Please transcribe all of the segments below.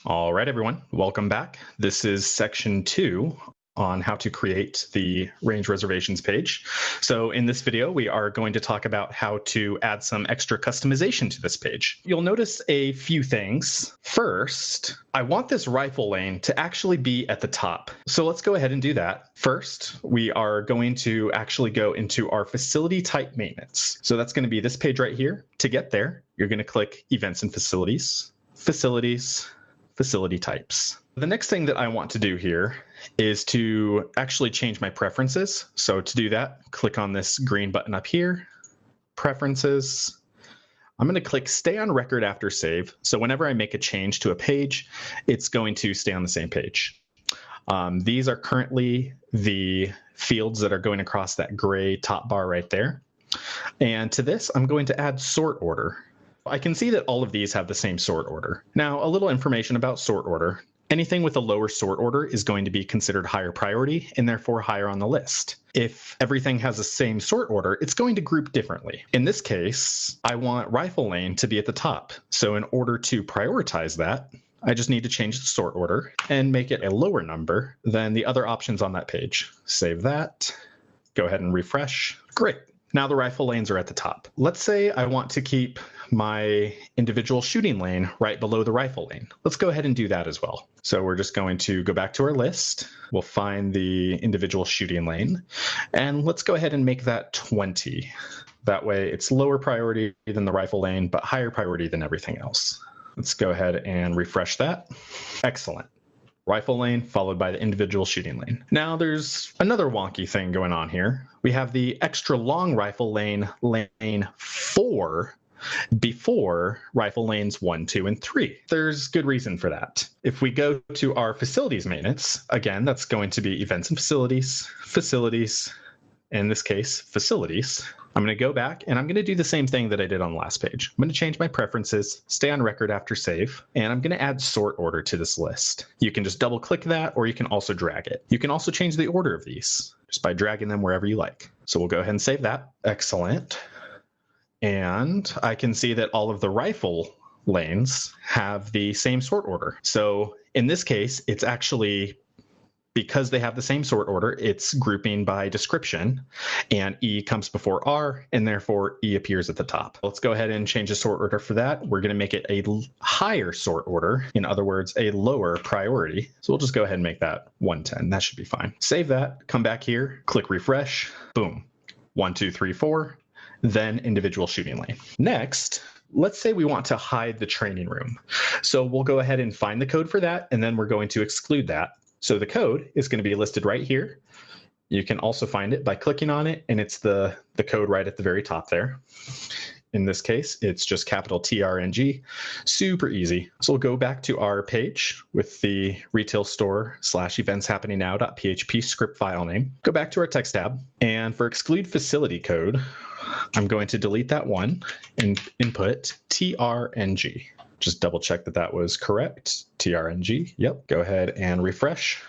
All right, everyone, welcome back. This is section 2 on how to create the range reservations page. So in this video, we are going to talk about how to add some extra customization to this page. You'll notice a few things. First, I want this rifle lane to actually be at the top. So let's go ahead and do that. First, we are going to actually go into our facility type maintenance. So that's going to be this page right here. To get there, you're going to click Events and Facilities, Facilities, Facility Types. The next thing that I want to do here is to actually change my preferences. So to do that, click on this green button up here, Preferences. I'm going to click Stay on Record After Save. So whenever I make a change to a page, it's going to stay on the same page. These are currently the fields that are going across that gray top bar right there. And to this, I'm going to add sort order. I can see that all of these have the same sort order. Now, a little information about sort order. Anything with a lower sort order is going to be considered higher priority and therefore higher on the list. If everything has the same sort order, it's going to group differently. In this case, I want rifle lane to be at the top. So in order to prioritize that, I just need to change the sort order and make it a lower number than the other options on that page. Save that. Go ahead and refresh. Great. Now the rifle lanes are at the top. Let's say I want to keep my individual shooting lane right below the rifle lane. Let's go ahead and do that as well. So we're just going to go back to our list. We'll find the individual shooting lane, and let's go ahead and make that 20. That way it's lower priority than the rifle lane, but higher priority than everything else. Let's go ahead and refresh that. Excellent. Rifle lane followed by the individual shooting lane. Now there's another wonky thing going on here. We have the extra long rifle lane, lane 4, before rifle lanes 1, 2, and 3. There's good reason for that. If we go to our facilities maintenance, again, that's going to be events and facilities, facilities, in this case, facilities. I'm going to go back and I'm going to do the same thing that I did on the last page. I'm going to change my preferences, stay on record after save, and I'm going to add sort order to this list. You can just double click that, or you can also drag it. You can also change the order of these just by dragging them wherever you like. So we'll go ahead and save that. Excellent. And I can see that all of the rifle lanes have the same sort order. So in this case, it's actually, because they have the same sort order, it's grouping by description, and E comes before R, and therefore E appears at the top. Let's go ahead and change the sort order for that. We're going to make it a higher sort order. In other words, a lower priority. So we'll just go ahead and make that 110. That should be fine. Save that, come back here, click refresh, boom, 1, 2, 3, 4. Then individual shooting lane. Next, let's say we want to hide the training room. So we'll go ahead and find the code for that, and then we're going to exclude that. So the code is going to be listed right here. You can also find it by clicking on it, and it's the code right at the very top there. In this case, it's just capital TRNG, super easy. So we'll go back to our page with the retail store / events happening now.php script file name. Go back to our text tab, and for exclude facility code, I'm going to delete that one and input TRNG. Just double check that that was correct. TRNG, yep. Go ahead and refresh,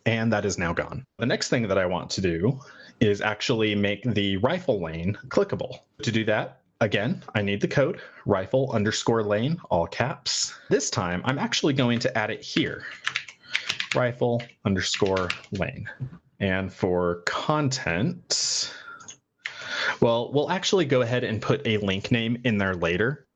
and that is now gone. The next thing that I want to do is actually make the rifle lane clickable. To do that, again, I need the code, rifle_lane, all caps. This time, I'm actually going to add it here, rifle_lane. And for content, well, we'll actually go ahead and put a link name in there later,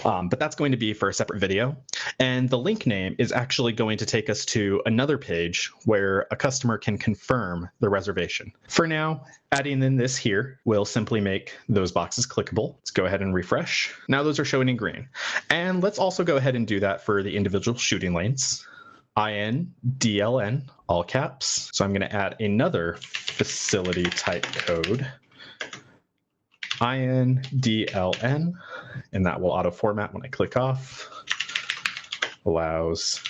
but that's going to be for a separate video. And the link name is actually going to take us to another page where a customer can confirm the reservation. For now, adding in this here will simply make those boxes clickable. Let's go ahead and refresh. Now those are showing in green. And let's also go ahead and do that for the individual shooting lanes. INDLN, all caps. So I'm going to add another facility type code. INDLN, and that will auto format when I click off. Allows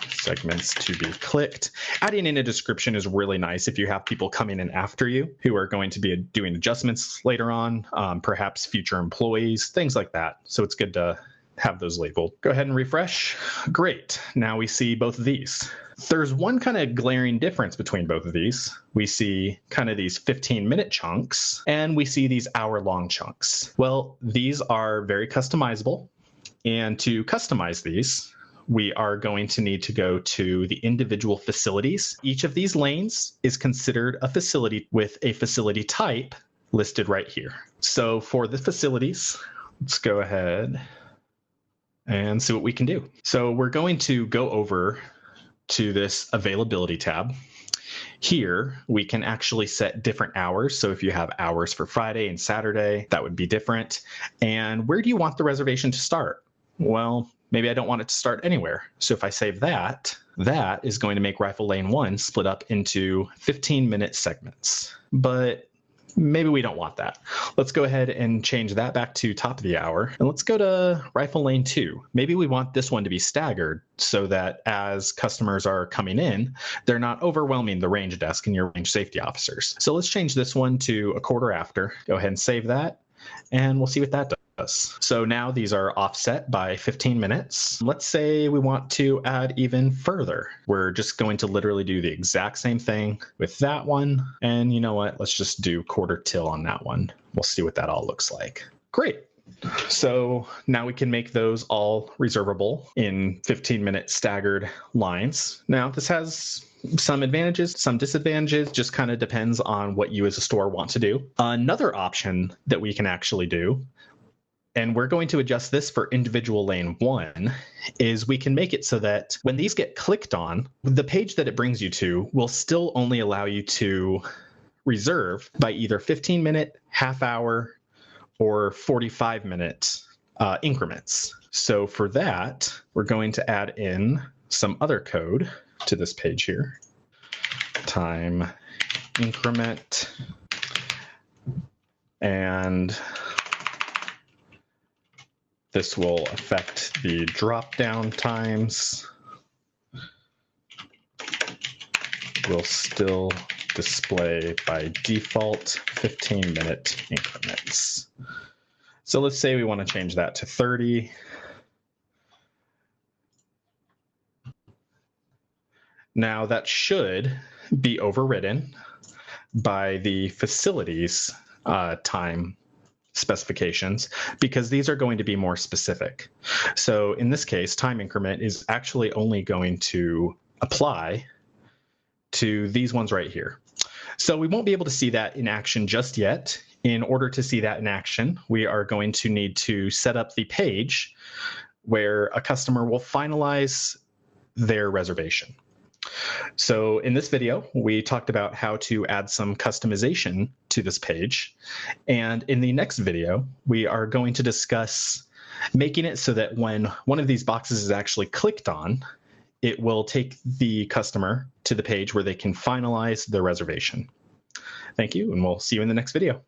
segments to be clicked. Adding in a description is really nice if you have people coming in after you who are going to be doing adjustments later on, perhaps future employees, things like that. So it's good to have those labeled. Go ahead and refresh. Great. Now we see both of these. There's one kind of glaring difference between both of these. We see kind of these 15-minute chunks, and we see these hour-long chunks. Well, these are very customizable. And to customize these, we are going to need to go to the individual facilities. Each of these lanes is considered a facility with a facility type listed right here. So for the facilities, let's go ahead and see what we can do. So we're going to go over to this availability tab. Here, we can actually set different hours. So if you have hours for Friday and Saturday, that would be different. And where do you want the reservation to start? Well, maybe I don't want it to start anywhere. So if I save that, that is going to make Rifle Lane 1 split up into 15-minute segments. But maybe we don't want that. Let's go ahead and change that back to top of the hour. And let's go to Rifle Lane 2. Maybe we want this one to be staggered so that as customers are coming in, they're not overwhelming the range desk and your range safety officers. So let's change this one to a quarter after. Go ahead and save that, and we'll see what that does. So now these are offset by 15 minutes. Let's say we want to add even further. We're just going to literally do the exact same thing with that one. And you know what? Let's just do quarter till on that one. We'll see what that all looks like. Great. So now we can make those all reservable in 15-minute staggered lines. Now this has some advantages, some disadvantages, just kind of depends on what you as a store want to do. Another option that we can actually do, and we're going to adjust this for individual lane 1, is we can make it so that when these get clicked on, the page that it brings you to will still only allow you to reserve by either 15-minute, half-hour, or 45-minute increments. So for that, we're going to add in some other code to this page here. Time increment, and this will affect the drop-down times. Will still display by default 15-minute increments. So let's say we want to change that to 30. Now that should be overridden by the facilities time specifications, because these are going to be more specific. So in this case, time increment is actually only going to apply to these ones right here. So we won't be able to see that in action just yet. In order to see that in action, we are going to need to set up the page where a customer will finalize their reservation. So in this video, we talked about how to add some customization to this page. And in the next video, we are going to discuss making it so that when one of these boxes is actually clicked on, it will take the customer to the page where they can finalize their reservation. Thank you, and we'll see you in the next video.